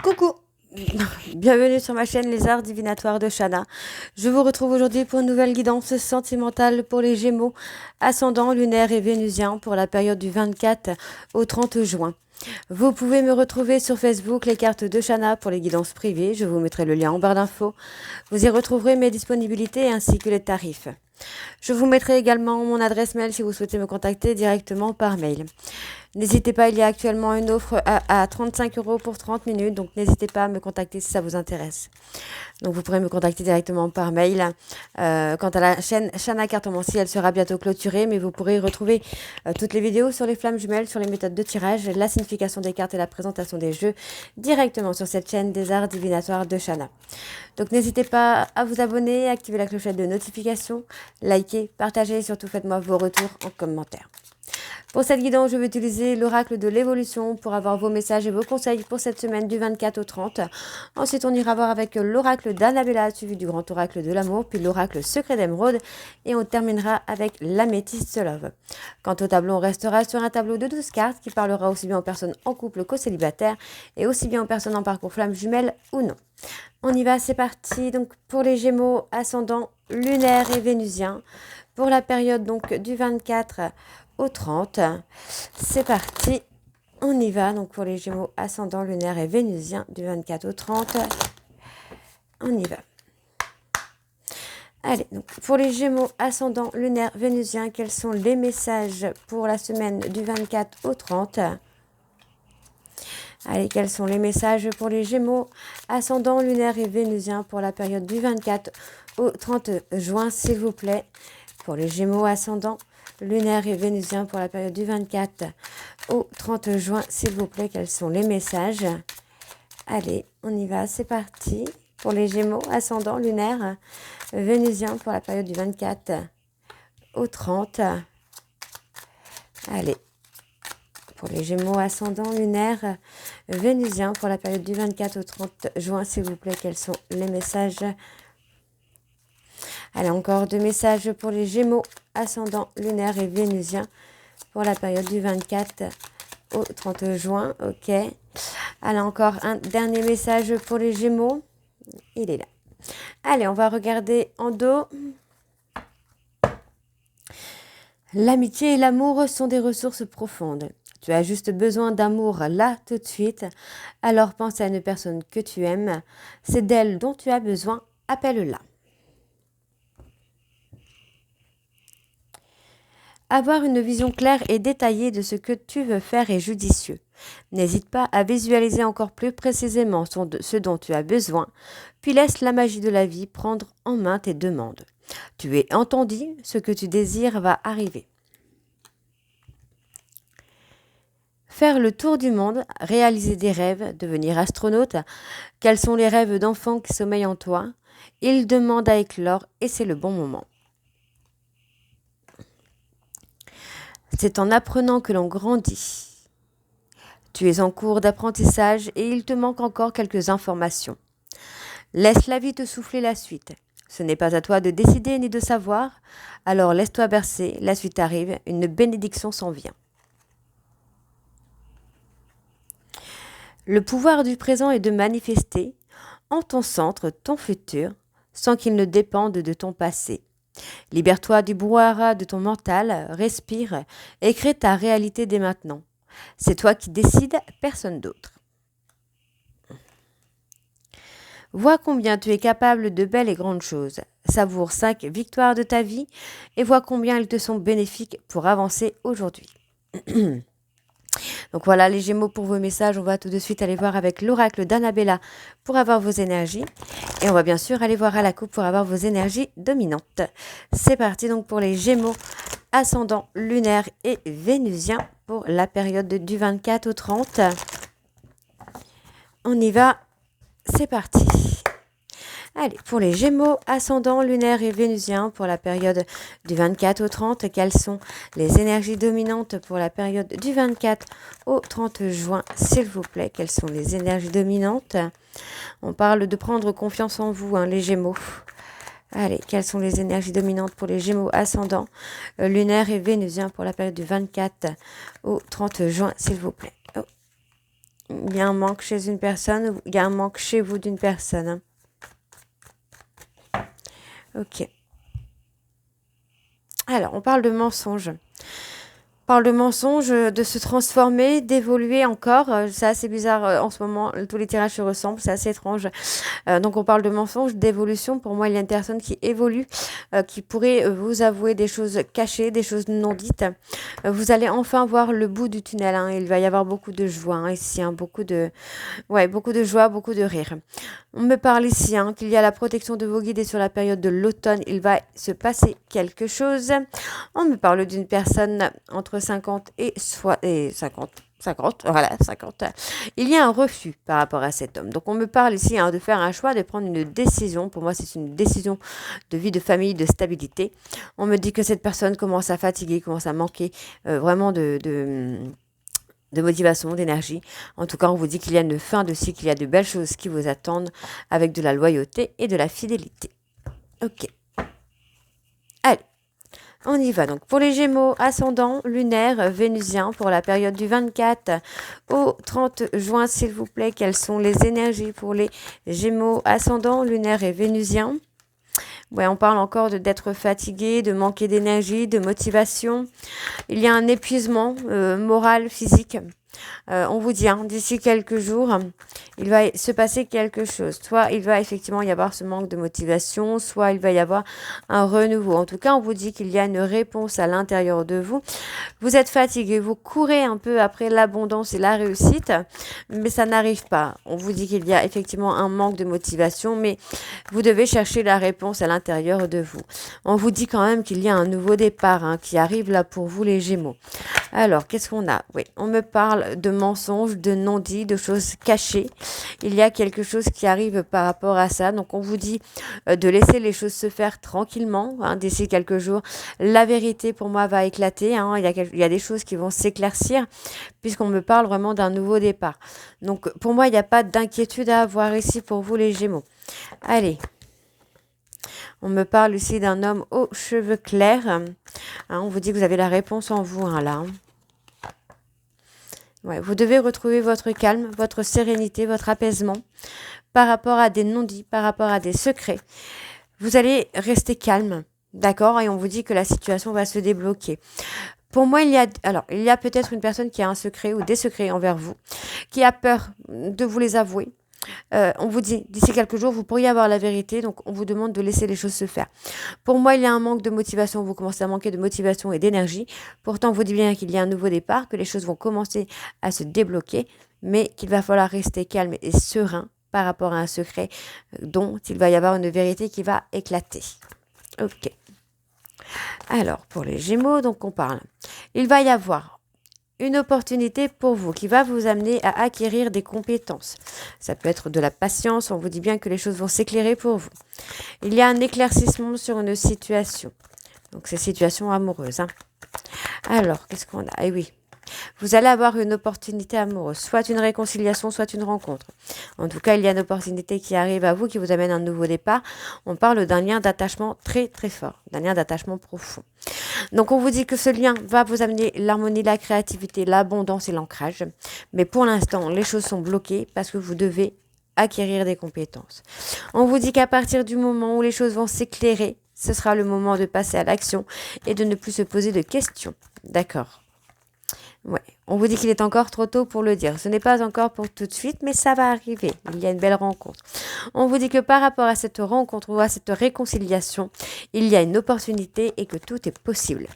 Coucou, bienvenue sur ma chaîne Les Arts Divinatoires de Shana. Je vous retrouve aujourd'hui pour une nouvelle guidance sentimentale pour les Gémeaux, ascendant lunaire et vénusien pour la période du 24 au 30 juin. Vous pouvez me retrouver sur Facebook, les cartes de Shana pour les guidances privées. Je vous mettrai le lien en barre d'infos. Vous y retrouverez mes disponibilités ainsi que les tarifs. Je vous mettrai également mon adresse mail si vous souhaitez me contacter directement par mail. N'hésitez pas, il y a actuellement une offre à 35 € pour 30 minutes, donc n'hésitez pas à me contacter si ça vous intéresse. Donc vous pourrez me contacter directement par mail. Quant à la chaîne Shana Cartomancie, elle sera bientôt clôturée, mais vous pourrez retrouver toutes les vidéos sur les flammes jumelles, sur les méthodes de tirage, la signification des cartes et la présentation des jeux directement sur cette chaîne des arts divinatoires de Shana. Donc n'hésitez pas à vous abonner, activer la clochette de notification, liker, partager et surtout faites-moi vos retours en commentaire. Pour cette guidance, je vais utiliser l'oracle de l'évolution pour avoir vos messages et vos conseils pour cette semaine du 24 au 30. Ensuite, on ira voir avec l'oracle d'Annabella, suivi du grand oracle de l'amour, puis l'oracle secret d'émeraude, et on terminera avec l'améthyste love. Quant au tableau, on restera sur un tableau de 12 cartes qui parlera aussi bien aux personnes en couple qu'aux célibataires, et aussi bien aux personnes en parcours flamme jumelle ou non. On y va, c'est parti. Donc pour les Gémeaux, ascendant lunaire et vénusien, pour la période donc du 24 au 30. C'est parti, on y va. Donc pour les Gémeaux, ascendant lunaire et vénusien, du 24 au 30. On y va. Allez, donc pour les Gémeaux, ascendant lunaire, vénusien, quels sont les messages pour la semaine du 24 au 30? Allez, quels sont les messages pour les Gémeaux, ascendant lunaire et vénusien pour la période du 24 au 30 juin, s'il vous plaît. Pour les Gémeaux, ascendant lunaire et vénusien pour la période du 24 au 30 juin, s'il vous plaît, quels sont les messages? Allez, on y va, c'est parti. Pour les Gémeaux, ascendant lunaire, vénusien pour la période du 24 au 30. Allez, pour les Gémeaux, ascendant lunaire, vénusien pour la période du 24 au 30 juin, s'il vous plaît, quels sont les messages? Allez, encore deux messages pour les Gémeaux, ascendant lunaire et vénusien pour la période du 24 au 30 juin. Ok. Allez, encore un dernier message pour les Gémeaux. Il est là. Allez, on va regarder en dos. L'amitié et l'amour sont des ressources profondes. Tu as juste besoin d'amour là, tout de suite. Alors pense à une personne que tu aimes. C'est d'elle dont tu as besoin. Appelle-la. Avoir une vision claire et détaillée de ce que tu veux faire est judicieux. N'hésite pas à visualiser encore plus précisément ce dont tu as besoin, puis laisse la magie de la vie prendre en main tes demandes. Tu es entendu, ce que tu désires va arriver. Faire le tour du monde, réaliser des rêves, devenir astronaute, quels sont les rêves d'enfant qui sommeillent en toi? Ils demandent à éclore et c'est le bon moment. C'est en apprenant que l'on grandit. Tu es en cours d'apprentissage et il te manque encore quelques informations. Laisse la vie te souffler la suite. Ce n'est pas à toi de décider ni de savoir, alors laisse-toi bercer, la suite arrive, une bénédiction s'en vient. Le pouvoir du présent est de manifester en ton centre ton futur sans qu'il ne dépende de ton passé. Libère-toi du brouhaha de ton mental, respire et crée ta réalité dès maintenant. C'est toi qui décides, personne d'autre. Vois combien tu es capable de belles et grandes choses. Savoure 5 victoires de ta vie et vois combien elles te sont bénéfiques pour avancer aujourd'hui. Donc voilà les Gémeaux pour vos messages. On va tout de suite aller voir avec l'oracle d'Annabella pour avoir vos énergies. Et on va bien sûr aller voir à la coupe pour avoir vos énergies dominantes. C'est parti donc pour les Gémeaux, ascendant lunaire et vénusien pour la période du 24 au 30. On y va, c'est parti. Allez, pour les Gémeaux, ascendant lunaire et vénusien pour la période du 24 au 30, quelles sont les énergies dominantes pour la période du 24 au 30 juin, s'il vous plaît? Quelles sont les énergies dominantes? On parle de prendre confiance en vous, les Gémeaux. Allez, quelles sont les énergies dominantes pour les Gémeaux ascendant lunaire et vénusien pour la période du 24 au 30 juin, s'il vous plaît? Oh. Il y a un manque chez une personne, ou il y a un manque chez vous d'une personne. Hein. Ok. Alors, on parle de mensonge. Parle de mensonge, de se transformer, d'évoluer encore. C'est assez bizarre en ce moment, tous les tirages se ressemblent, c'est assez étrange. Donc on parle de mensonge, d'évolution. Pour moi, il y a une personne qui évolue, qui pourrait vous avouer des choses cachées, des choses non dites. Vous allez enfin voir le bout du tunnel. Hein. Il va y avoir beaucoup de joie hein, ici, hein, beaucoup de joie, beaucoup de rire. On me parle ici hein, qu'il y a la protection de vos guides et sur la période de l'automne, il va se passer quelque chose. On me parle d'une personne entre 50 et 50, voilà, 50. Il y a un refus par rapport à cet homme. Donc, on me parle ici hein, de faire un choix, de prendre une décision. Pour moi, c'est une décision de vie, de famille, de stabilité. On me dit que cette personne commence à fatiguer, commence à manquer vraiment de motivation, d'énergie. En tout cas, on vous dit qu'il y a une fin de cycle, il y a de belles choses qui vous attendent avec de la loyauté et de la fidélité. Ok. Allez. On y va donc pour les Gémeaux, ascendant lunaire vénusien pour la période du 24 au 30 juin s'il vous plaît. Quelles sont les énergies pour les Gémeaux, ascendant lunaire et vénusien? Ouais, on parle encore d'être fatigué, de manquer d'énergie, de motivation. Il y a un épuisement moral, physique. On vous dit, hein, d'ici quelques jours, il va se passer quelque chose. Soit il va effectivement y avoir ce manque de motivation, soit il va y avoir un renouveau. En tout cas, on vous dit qu'il y a une réponse à l'intérieur de vous. Vous êtes fatigué, vous courez un peu après l'abondance et la réussite, mais ça n'arrive pas. On vous dit qu'il y a effectivement un manque de motivation, mais vous devez chercher la réponse à l'intérieur de vous. On vous dit quand même qu'il y a un nouveau départ hein, qui arrive là pour vous les Gémeaux. Alors, qu'est-ce qu'on a? Oui, on me parle de mensonges, de non-dits, de choses cachées. Il y a quelque chose qui arrive par rapport à ça. Donc, on vous dit de laisser les choses se faire tranquillement. Hein, d'ici quelques jours, la vérité, pour moi, va éclater. Hein. Il y a des choses qui vont s'éclaircir puisqu'on me parle vraiment d'un nouveau départ. Donc, pour moi, il n'y a pas d'inquiétude à avoir ici pour vous, les Gémeaux. Allez. On me parle ici d'un homme aux cheveux clairs. Hein, on vous dit que vous avez la réponse en vous, hein, là. Ouais, vous devez retrouver votre calme, votre sérénité, votre apaisement par rapport à des non-dits, par rapport à des secrets. Vous allez rester calme, d'accord? Et on vous dit que la situation va se débloquer. Pour moi, il y a peut-être une personne qui a un secret ou des secrets envers vous, qui a peur de vous les avouer. On vous dit, d'ici quelques jours, vous pourriez avoir la vérité, donc on vous demande de laisser les choses se faire. Pour moi, il y a un manque de motivation, vous commencez à manquer de motivation et d'énergie. Pourtant, on vous dit bien qu'il y a un nouveau départ, que les choses vont commencer à se débloquer, mais qu'il va falloir rester calme et serein par rapport à un secret dont il va y avoir une vérité qui va éclater. Ok. Alors, pour les Gémeaux, donc on parle. Il va y avoir une opportunité pour vous qui va vous amener à acquérir des compétences. Ça peut être de la patience, on vous dit bien que les choses vont s'éclairer pour vous. Il y a un éclaircissement sur une situation. Donc, c'est situation amoureuse. Hein. Alors, qu'est-ce qu'on a? Eh oui, vous allez avoir une opportunité amoureuse, soit une réconciliation, soit une rencontre. En tout cas, il y a une opportunité qui arrive à vous, qui vous amène à un nouveau départ. On parle d'un lien d'attachement très très fort, d'un lien d'attachement profond. Donc, on vous dit que ce lien va vous amener l'harmonie, la créativité, l'abondance et l'ancrage. Mais pour l'instant, les choses sont bloquées parce que vous devez acquérir des compétences. On vous dit qu'à partir du moment où les choses vont s'éclairer, ce sera le moment de passer à l'action et de ne plus se poser de questions. D'accord. Ouais. On vous dit qu'il est encore trop tôt pour le dire. Ce n'est pas encore pour tout de suite, mais ça va arriver. Il y a une belle rencontre. On vous dit que par rapport à cette rencontre ou à cette réconciliation, il y a une opportunité et que tout est possible.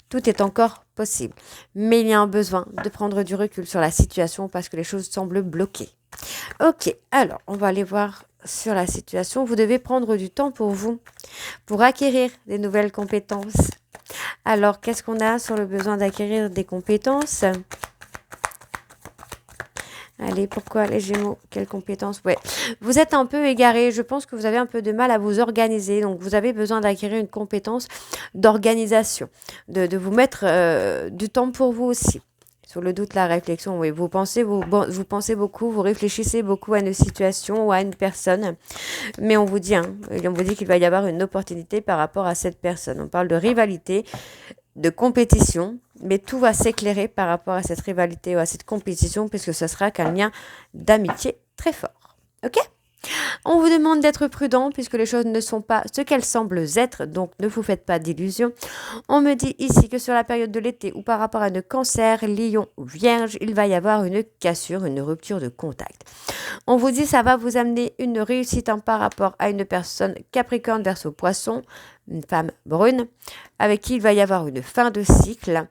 Tout est encore possible. Mais il y a un besoin de prendre du recul sur la situation parce que les choses semblent bloquées. Ok, alors on va aller voir sur la situation. Vous devez prendre du temps pour vous, pour acquérir des nouvelles compétences. Alors, qu'est-ce qu'on a sur le besoin d'acquérir des compétences? Allez, pourquoi les Gémeaux? Quelles compétences? Ouais, vous êtes un peu égaré. Je pense que vous avez un peu de mal à vous organiser. Donc, vous avez besoin d'acquérir une compétence d'organisation, de vous mettre du temps pour vous aussi. Sur le doute, la réflexion, oui, vous pensez beaucoup, vous réfléchissez beaucoup à une situation ou à une personne, mais on vous dit qu'il va y avoir une opportunité par rapport à cette personne. On parle de rivalité, de compétition, mais tout va s'éclairer par rapport à cette rivalité ou à cette compétition, puisque ce sera qu'un lien d'amitié très fort. Ok? On vous demande d'être prudent puisque les choses ne sont pas ce qu'elles semblent être, donc ne vous faites pas d'illusions. On me dit ici que sur la période de l'été ou par rapport à un cancer, lion ou vierge, il va y avoir une cassure, une rupture de contact. On vous dit ça va vous amener une réussite par rapport à une personne capricorne, verseau, poisson, une femme brune, avec qui il va y avoir une fin de cycle.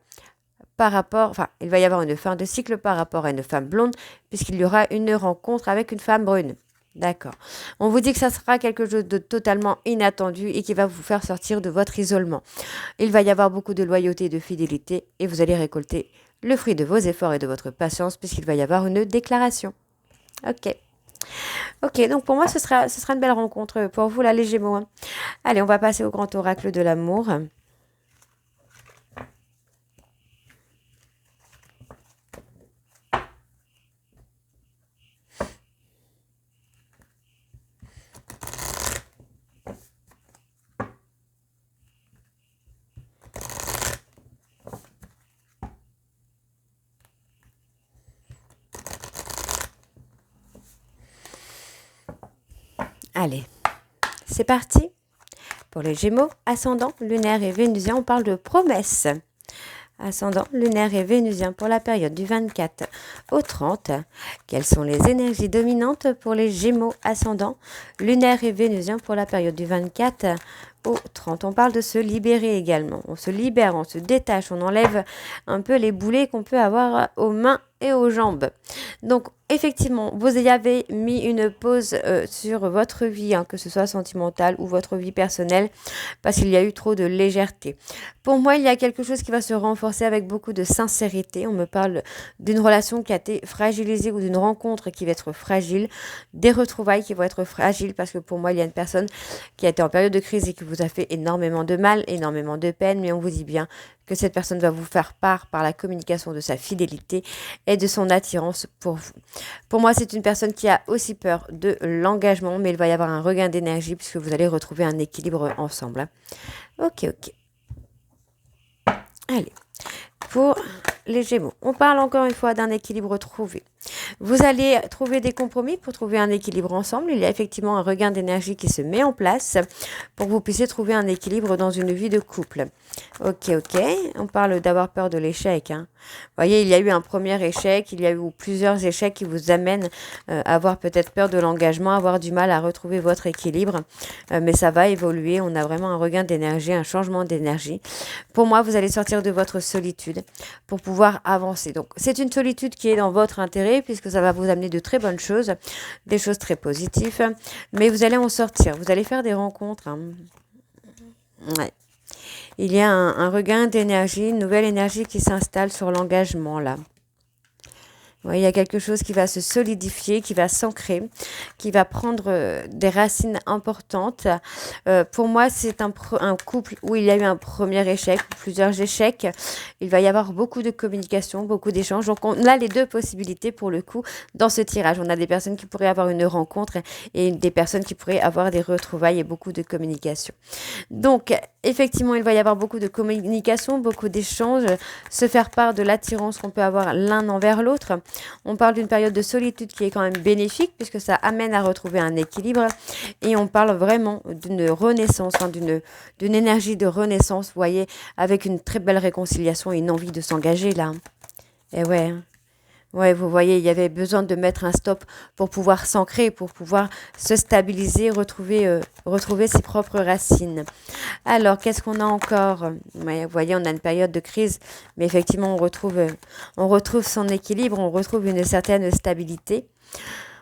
Il va y avoir une fin de cycle par rapport à une femme blonde, puisqu'il y aura une rencontre avec une femme brune. D'accord. On vous dit que ça sera quelque chose de totalement inattendu et qui va vous faire sortir de votre isolement. Il va y avoir beaucoup de loyauté et de fidélité et vous allez récolter le fruit de vos efforts et de votre patience puisqu'il va y avoir une déclaration. Ok. Ok, donc pour moi, ce sera une belle rencontre pour vous, là, les Gémeaux. Hein. Allez, on va passer au grand oracle de l'amour. Allez, c'est parti. Pour les Gémeaux, ascendant, lunaire et vénusien, on parle de promesses. Ascendant, lunaire et vénusien pour la période du 24 au 30. Quelles sont les énergies dominantes pour les Gémeaux ascendant, lunaire et vénusien pour la période du 24 au 30. On parle de se libérer également. On se libère, on se détache, on enlève un peu les boulets qu'on peut avoir aux mains et aux jambes. Donc, effectivement, vous y avez mis une pause sur votre vie, hein, que ce soit sentimentale ou votre vie personnelle, parce qu'il y a eu trop de légèreté. Pour moi, il y a quelque chose qui va se renforcer avec beaucoup de sincérité. On me parle d'une relation qui a été fragilisée ou d'une rencontre qui va être fragile, des retrouvailles qui vont être fragiles, parce que pour moi, il y a une personne qui a été en période de crise et qui vous a fait énormément de mal, énormément de peine, mais on vous dit bien que cette personne va vous faire part par la communication de sa fidélité et de son attirance pour vous. Pour moi, c'est une personne qui a aussi peur de l'engagement, mais il va y avoir un regain d'énergie puisque vous allez retrouver un équilibre ensemble. Hein. Ok. Allez, pour les Gémeaux, on parle encore une fois d'un équilibre trouvé. Vous allez trouver des compromis pour trouver un équilibre ensemble. Il y a effectivement un regain d'énergie qui se met en place pour que vous puissiez trouver un équilibre dans une vie de couple. Ok. On parle d'avoir peur de l'échec. Hein. Vous voyez, il y a eu un premier échec, il y a eu plusieurs échecs qui vous amènent à avoir peut-être peur de l'engagement, avoir du mal à retrouver votre équilibre. Mais ça va évoluer. On a vraiment un regain d'énergie, un changement d'énergie. Pour moi, vous allez sortir de votre solitude pour pouvoir avancer. Donc, c'est une solitude qui est dans votre intérêt puisque ça va vous amener de très bonnes choses, des choses très positives. Mais vous allez en sortir. Vous allez faire des rencontres. Hein. Ouais. Il y a un regain d'énergie, une nouvelle énergie qui s'installe sur l'engagement là. Ouais, il y a quelque chose qui va se solidifier, qui va s'ancrer, qui va prendre des racines importantes. Pour moi, c'est un couple où il y a eu un premier échec, plusieurs échecs. Il va y avoir beaucoup de communication, beaucoup d'échanges. Donc, on a les deux possibilités pour le coup dans ce tirage. On a des personnes qui pourraient avoir une rencontre et des personnes qui pourraient avoir des retrouvailles et beaucoup de communication. Donc, effectivement, il va y avoir beaucoup de communication, beaucoup d'échanges, se faire part de l'attirance qu'on peut avoir l'un envers l'autre. On parle d'une période de solitude qui est quand même bénéfique puisque ça amène à retrouver un équilibre et on parle vraiment d'une renaissance, hein, d'une énergie de renaissance, vous voyez, avec une très belle réconciliation et une envie de s'engager là. Et ouais. Ouais, vous voyez, il y avait besoin de mettre un stop pour pouvoir s'ancrer, pour pouvoir se stabiliser, retrouver ses propres racines. Alors, qu'est-ce qu'on a encore? Ouais, vous voyez, on a une période de crise, mais effectivement, on retrouve son équilibre, on retrouve une certaine stabilité.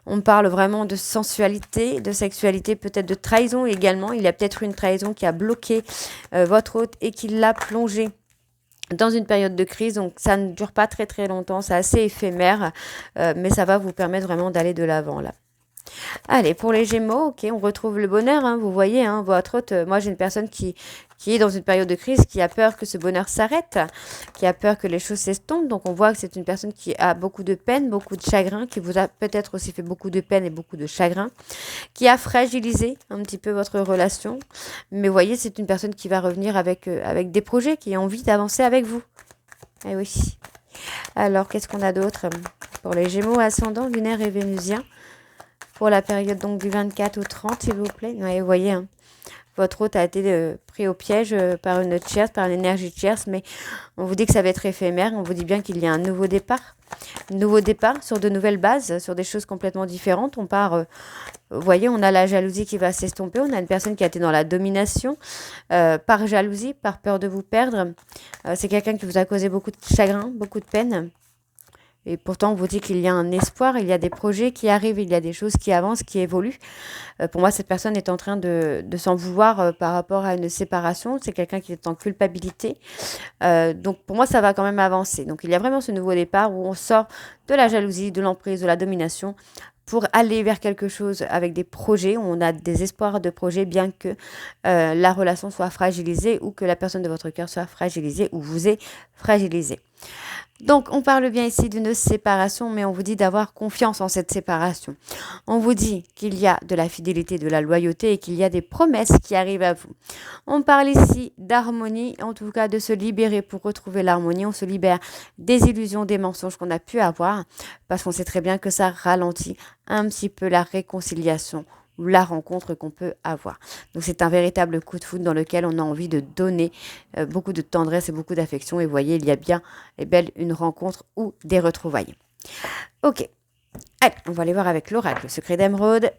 On parle vraiment de sensualité, de sexualité, peut-être de trahison également. Il y a peut-être une trahison qui a bloqué votre hôte et qui l'a plongé dans une période de crise, donc ça ne dure pas très très longtemps, c'est assez éphémère, mais ça va vous permettre vraiment d'aller de l'avant là. Allez, pour les Gémeaux, ok, on retrouve le bonheur, hein, vous voyez, hein, votre hôte. Moi, j'ai une personne qui est dans une période de crise, qui a peur que ce bonheur s'arrête, qui a peur que les choses s'estompent. Donc, on voit que c'est une personne qui a beaucoup de peine, beaucoup de chagrin, qui vous a peut-être aussi fait beaucoup de peine et beaucoup de chagrin, qui a fragilisé un petit peu votre relation. Mais vous voyez, c'est une personne qui va revenir avec des projets, qui a envie d'avancer avec vous. Eh oui. Alors, qu'est-ce qu'on a d'autre pour les Gémeaux ascendant, lunaire et vénusien? Pour la période donc du 24 au 30, s'il vous plaît. Ouais, vous voyez, hein, votre hôte a été pris au piège par une tierce, par une énergie tierce, mais on vous dit que ça va être éphémère. On vous dit bien qu'il y a un nouveau départ. Nouveau départ sur de nouvelles bases, sur des choses complètement différentes. On part, vous voyez, on a la jalousie qui va s'estomper. On a une personne qui a été dans la domination par jalousie, par peur de vous perdre. C'est quelqu'un qui vous a causé beaucoup de chagrin, beaucoup de peine. Et pourtant, on vous dit qu'il y a un espoir, il y a des projets qui arrivent, il y a des choses qui avancent, qui évoluent. Pour moi, cette personne est en train de s'en vouloir par rapport à une séparation. C'est quelqu'un qui est en culpabilité. Donc, pour moi, ça va quand même avancer. Donc, il y a vraiment ce nouveau départ où on sort de la jalousie, de l'emprise, de la domination pour aller vers quelque chose avec des projets, où on a des espoirs de projets, bien que la relation soit fragilisée ou que la personne de votre cœur soit fragilisée ou vous ait fragilisé. Donc, on parle bien ici d'une séparation, mais on vous dit d'avoir confiance en cette séparation. On vous dit qu'il y a de la fidélité, de la loyauté et qu'il y a des promesses qui arrivent à vous. On parle ici d'harmonie, en tout cas de se libérer pour retrouver l'harmonie. On se libère des illusions, des mensonges qu'on a pu avoir, parce qu'on sait très bien que ça ralentit un petit peu la réconciliation ou la rencontre qu'on peut avoir. Donc c'est un véritable coup de foudre dans lequel on a envie de donner beaucoup de tendresse et beaucoup d'affection. Et vous voyez, il y a bien et belle une rencontre ou des retrouvailles. Ok, allez, on va aller voir avec l'oracle, le secret d'émeraude.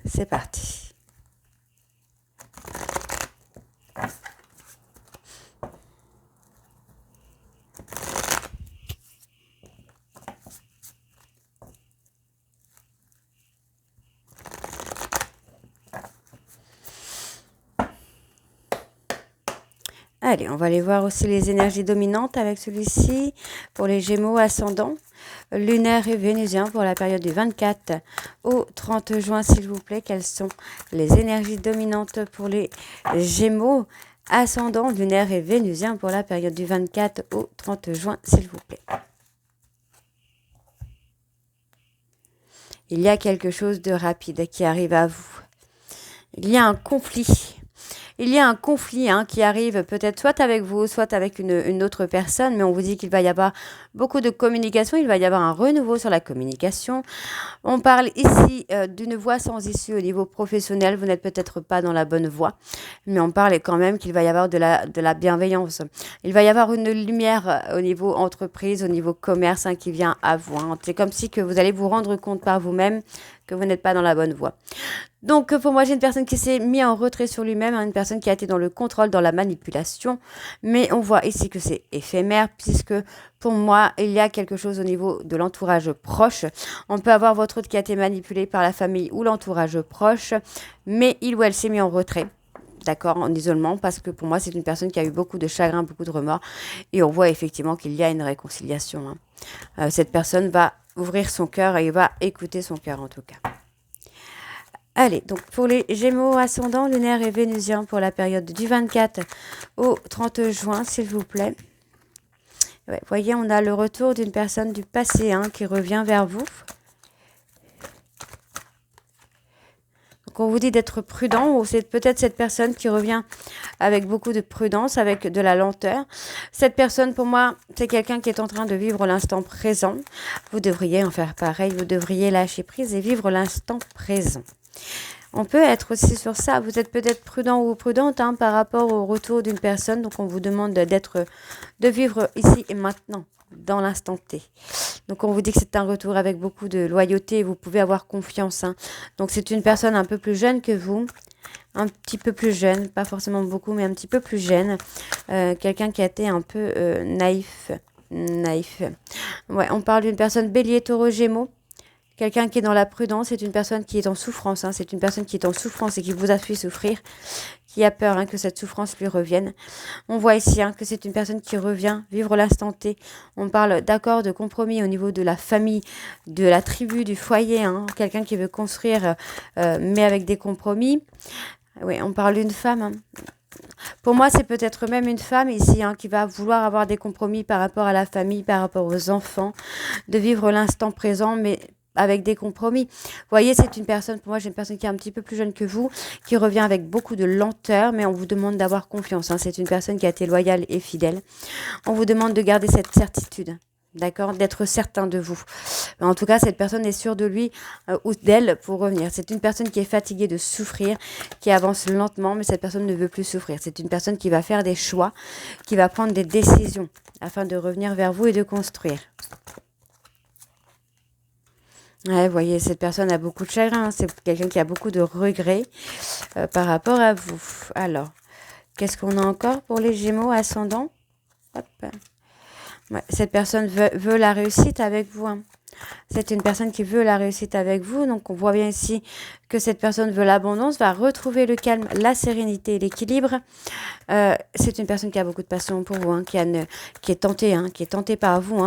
C'est parti. Allez, on va aller voir aussi les énergies dominantes avec celui-ci. Pour les Gémeaux ascendants, lunaire et vénusien pour la période du 24 au 30 juin, s'il vous plaît. Quelles sont les énergies dominantes pour les Gémeaux ascendants, lunaire et vénusien pour la période du 24 au 30 juin, s'il vous plaît? Il y a quelque chose de rapide qui arrive à vous. Il y a un conflit. Il y a un conflit qui arrive peut-être soit avec vous, soit avec une autre personne, mais on vous dit qu'il va y avoir beaucoup de communication, il va y avoir un renouveau sur la communication. On parle ici d'une voie sans issue au niveau professionnel, vous n'êtes peut-être pas dans la bonne voie, mais on parle quand même qu'il va y avoir de la bienveillance. Il va y avoir une lumière au niveau entreprise, au niveau commerce qui vient à vous. C'est comme si que vous allez vous rendre compte par vous-même que vous n'êtes pas dans la bonne voie. Donc, pour moi, j'ai une personne qui s'est mise en retrait sur lui-même, une personne qui a été dans le contrôle, dans la manipulation. Mais on voit ici que c'est éphémère, puisque pour moi, il y a quelque chose au niveau de l'entourage proche. On peut avoir votre autre qui a été manipulé par la famille ou l'entourage proche, mais il ou elle s'est mis en retrait. D'accord, en isolement, parce que pour moi, c'est une personne qui a eu beaucoup de chagrin, beaucoup de remords. Et on voit effectivement qu'il y a une réconciliation. Cette personne va ouvrir son cœur et va écouter son cœur en tout cas. Allez, donc pour les Gémeaux ascendants, lunaire et vénusien pour la période du 24 au 30 juin, s'il vous plaît. Ouais, voyez, on a le retour d'une personne du passé qui revient vers vous. Donc on vous dit d'être prudent, ou c'est peut-être cette personne qui revient avec beaucoup de prudence, avec de la lenteur. Cette personne, pour moi, c'est quelqu'un qui est en train de vivre l'instant présent. Vous devriez en faire pareil, vous devriez lâcher prise et vivre l'instant présent. On peut être aussi sur ça. Vous êtes peut-être prudent ou prudente par rapport au retour d'une personne. Donc, on vous demande de vivre ici et maintenant, dans l'instant T. Donc, on vous dit que c'est un retour avec beaucoup de loyauté. Vous pouvez avoir confiance. Donc, c'est une personne un peu plus jeune que vous. Un petit peu plus jeune. Pas forcément beaucoup, mais un petit peu plus jeune. Quelqu'un qui a été un peu naïf. Ouais, on parle d'une personne bélier, taureau, gémeaux. Quelqu'un qui est dans la prudence, c'est une personne qui est en souffrance. Hein. C'est une personne qui est en souffrance et qui vous a fait souffrir, qui a peur que cette souffrance lui revienne. On voit ici que c'est une personne qui revient vivre l'instant T. On parle d'accord, de compromis au niveau de la famille, de la tribu, du foyer. Quelqu'un qui veut construire, mais avec des compromis. Oui, on parle d'une femme. Pour moi, c'est peut-être même une femme ici qui va vouloir avoir des compromis par rapport à la famille, par rapport aux enfants, de vivre l'instant présent, mais avec des compromis. Vous voyez, c'est une personne, pour moi, j'ai une personne qui est un petit peu plus jeune que vous, qui revient avec beaucoup de lenteur, mais on vous demande d'avoir confiance. C'est une personne qui a été loyale et fidèle. On vous demande de garder cette certitude. D'accord, d'être certain de vous. En tout cas, cette personne est sûre de lui ou d'elle pour revenir. C'est une personne qui est fatiguée de souffrir, qui avance lentement, mais cette personne ne veut plus souffrir. C'est une personne qui va faire des choix, qui va prendre des décisions afin de revenir vers vous et de construire. Ouais, vous voyez, cette personne a beaucoup de chagrin. C'est quelqu'un qui a beaucoup de regrets par rapport à vous. Alors, qu'est-ce qu'on a encore pour les Gémeaux ascendants? Hop. Ouais, cette personne veut la réussite avec vous. C'est une personne qui veut la réussite avec vous. Donc, on voit bien ici que cette personne veut l'abondance, va retrouver le calme, la sérénité et l'équilibre. C'est une personne qui a beaucoup de passion pour vous, qui est tentée par vous.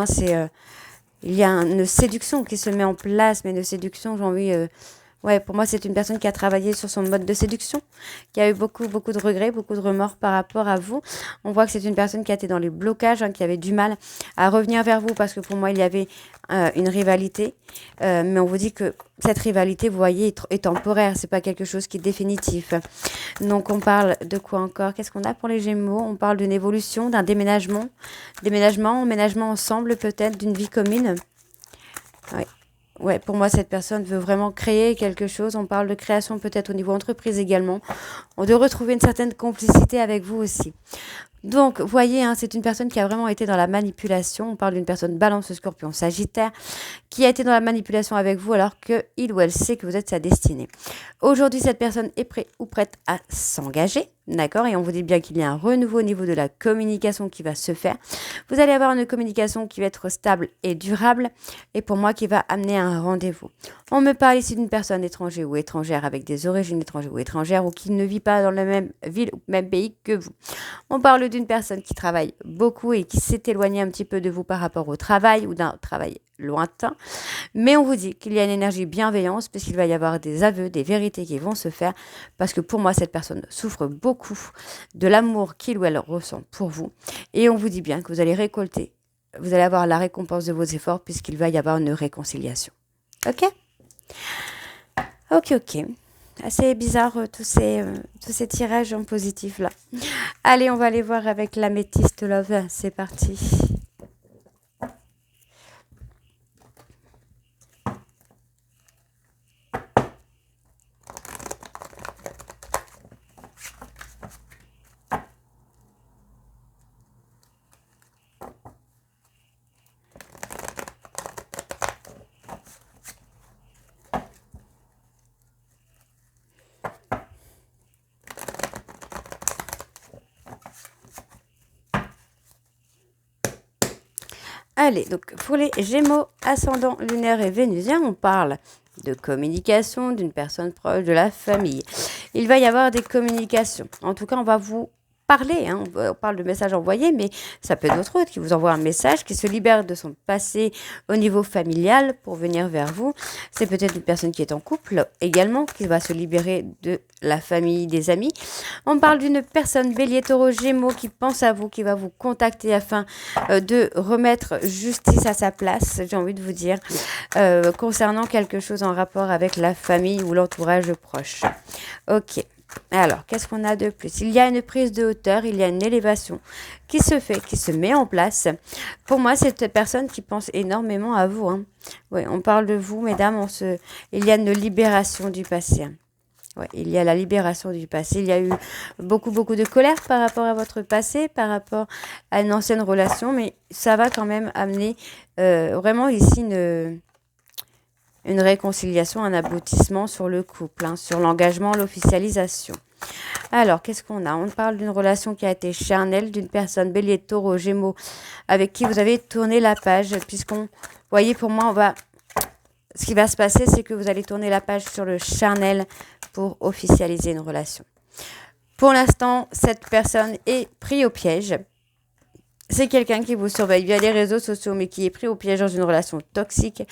Il y a une séduction qui se met en place, mais une séduction, j'ai envie... Ouais, pour moi, c'est une personne qui a travaillé sur son mode de séduction, qui a eu beaucoup, beaucoup de regrets, beaucoup de remords par rapport à vous. On voit que c'est une personne qui a été dans les blocages, qui avait du mal à revenir vers vous, parce que pour moi, il y avait une rivalité. Mais on vous dit que cette rivalité, vous voyez, est temporaire. C'est pas quelque chose qui est définitif. Donc, on parle de quoi encore? Qu'est-ce qu'on a pour les Gémeaux? On parle d'une évolution, d'un déménagement. Emménagement ensemble, peut-être, d'une vie commune. Oui. Ouais, pour moi, cette personne veut vraiment créer quelque chose. On parle de création peut-être au niveau entreprise également. On doit retrouver une certaine complicité avec vous aussi. Donc, vous voyez, c'est une personne qui a vraiment été dans la manipulation. On parle d'une personne balance, scorpion, sagittaire, qui a été dans la manipulation avec vous alors qu'il ou elle sait que vous êtes sa destinée. Aujourd'hui, cette personne est prête ou prête à s'engager. D'accord? Et on vous dit bien qu'il y a un renouveau au niveau de la communication qui va se faire. Vous allez avoir une communication qui va être stable et durable. Et pour moi, qui va amener à un rendez-vous. On me parle ici d'une personne étrangère ou étrangère avec des origines étrangères ou étrangères ou qui ne vit pas dans la même ville ou même pays que vous. On parle d'une personne qui travaille beaucoup et qui s'est éloignée un petit peu de vous par rapport au travail ou d'un travail lointain. Mais on vous dit qu'il y a une énergie bienveillance puisqu'il va y avoir des aveux, des vérités qui vont se faire parce que pour moi, cette personne souffre beaucoup de l'amour qu'il ou elle ressent pour vous. Et on vous dit bien que vous allez récolter, vous allez avoir la récompense de vos efforts puisqu'il va y avoir une réconciliation. Ok? Ok. Assez bizarre tous ces tirages en positif là. Allez, on va aller voir avec l'améthyste love. C'est parti. Allez, donc pour les Gémeaux, ascendant lunaire et vénusien, on parle de communication d'une personne proche de la famille. Il va y avoir des communications. En tout cas, on va vous parler. On parle de messages envoyés, mais ça peut être d'autres qui vous envoie un message, qui se libère de son passé au niveau familial pour venir vers vous. C'est peut-être une personne qui est en couple également, qui va se libérer de la famille, des amis. On parle d'une personne bélier, taureau, gémeaux qui pense à vous, qui va vous contacter afin de remettre justice à sa place, j'ai envie de vous dire, concernant quelque chose en rapport avec la famille ou l'entourage proche. Ok. Alors, qu'est-ce qu'on a de plus? Il y a une prise de hauteur, il y a une élévation qui se fait, qui se met en place. Pour moi, c'est cette personne qui pense énormément à vous. Oui, on parle de vous, mesdames. Il y a une libération du passé. Ouais, il y a la libération du passé. Il y a eu beaucoup de colère par rapport à votre passé, par rapport à une ancienne relation, mais ça va quand même amener vraiment ici une réconciliation, un aboutissement sur le couple, sur l'engagement, l'officialisation. Alors, qu'est-ce qu'on a? On parle d'une relation qui a été charnelle, d'une personne bélier, taureau, gémeaux, avec qui vous avez tourné la page, puisqu'on, voyez, pour moi, ce qui va se passer, c'est que vous allez tourner la page sur le charnel pour officialiser une relation. Pour l'instant, cette personne est prise au piège. C'est quelqu'un qui vous surveille via les réseaux sociaux, mais qui est pris au piège dans une relation toxique.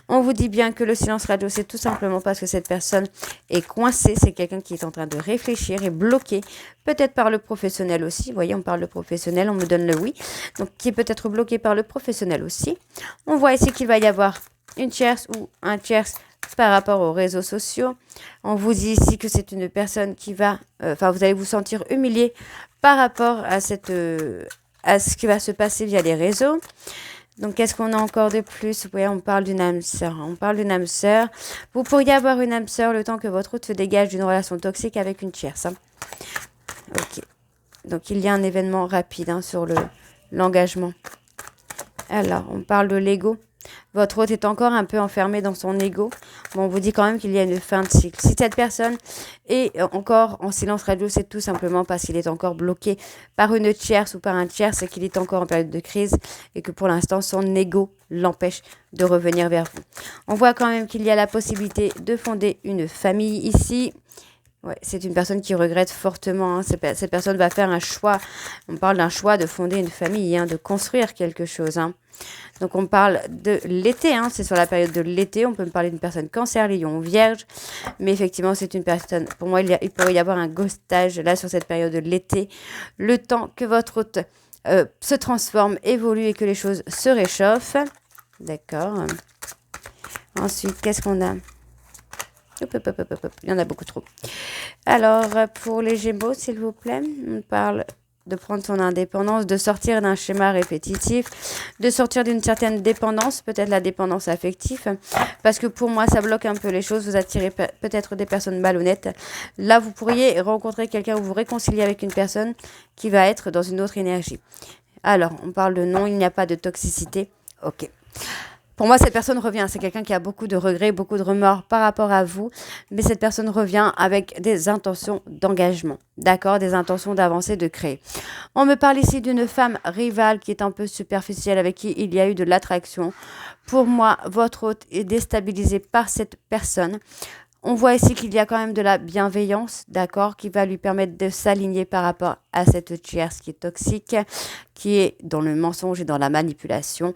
On vous dit bien que le silence radio, c'est tout simplement parce que cette personne est coincée. C'est quelqu'un qui est en train de réfléchir et bloqué, peut-être par le professionnel aussi. Vous voyez, on parle de professionnel, on me donne le oui. Donc, qui est peut-être bloqué par le professionnel aussi. On voit ici qu'il va y avoir une tierce ou un tierce par rapport aux réseaux sociaux. On vous dit ici que c'est une personne qui va... vous allez vous sentir humilié par rapport à à ce qui va se passer via les réseaux. Donc, qu'est-ce qu'on a encore de plus? Oui, on parle d'une âme sœur. On parle d'une âme sœur. Vous pourriez avoir une âme sœur le temps que votre route se dégage d'une relation toxique avec une tierce. Ok. Donc, il y a un événement rapide sur l'engagement. Alors, on parle de l'ego. Votre hôte est encore un peu enfermé dans son ego. Bon, on vous dit quand même qu'il y a une fin de cycle. Si cette personne est encore en silence radio, c'est tout simplement parce qu'il est encore bloqué par une tierce ou par un tiers, c'est qu'il est encore en période de crise et que pour l'instant, son ego l'empêche de revenir vers vous. On voit quand même qu'il y a la possibilité de fonder une famille ici. Ouais, c'est une personne qui regrette fortement. Cette personne va faire un choix. On parle d'un choix de fonder une famille, de construire quelque chose. Donc, on parle de l'été. C'est sur la période de l'été. On peut me parler d'une personne cancer, lion, vierge. Mais effectivement, c'est une personne... Pour moi, il pourrait y avoir un ghostage là sur cette période de l'été. Le temps que votre hôte se transforme, évolue et que les choses se réchauffent. D'accord. Ensuite, qu'est-ce qu'on a ? Il y en a beaucoup trop. Alors, pour les Gémeaux, s'il vous plaît, on parle de prendre son indépendance, de sortir d'un schéma répétitif, de sortir d'une certaine dépendance, peut-être la dépendance affective, parce que pour moi, ça bloque un peu les choses. Vous attirez peut-être des personnes malhonnêtes. Là, vous pourriez rencontrer quelqu'un ou vous réconcilier avec une personne qui va être dans une autre énergie. Alors, on parle de non, il n'y a pas de toxicité. Ok. Pour moi, cette personne revient. C'est quelqu'un qui a beaucoup de regrets, beaucoup de remords par rapport à vous. Mais cette personne revient avec des intentions d'engagement. D'accord? Des intentions d'avancer, de créer. On me parle ici d'une femme rivale qui est un peu superficielle, avec qui il y a eu de l'attraction. Pour moi, votre hôte est déstabilisé par cette personne. On voit ici qu'il y a quand même de la bienveillance, d'accord, qui va lui permettre de s'aligner par rapport à cette tierce qui est toxique, qui est dans le mensonge et dans la manipulation,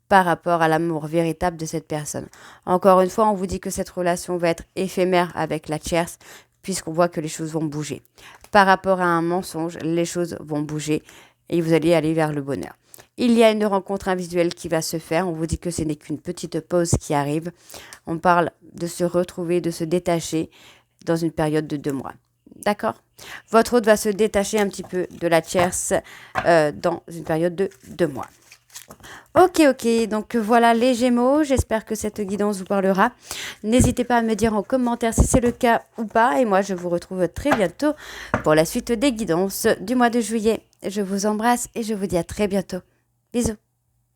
par rapport à l'amour véritable de cette personne. Encore une fois, on vous dit que cette relation va être éphémère avec la tierce, puisqu'on voit que les choses vont bouger. Par rapport à un mensonge, les choses vont bouger et vous allez aller vers le bonheur. Il y a une rencontre invisuelle qui va se faire. On vous dit que ce n'est qu'une petite pause qui arrive. On parle de se retrouver, de se détacher dans une période de 2 mois. D'accord? Votre hôte va se détacher un petit peu de la tierce dans une période de 2 mois. Ok, donc voilà les Gémeaux, j'espère que cette guidance vous parlera. N'hésitez pas à me dire en commentaire si c'est le cas ou pas. Et moi, je vous retrouve très bientôt pour la suite des guidances du mois de juillet. Je vous embrasse et je vous dis à très bientôt. Bisous.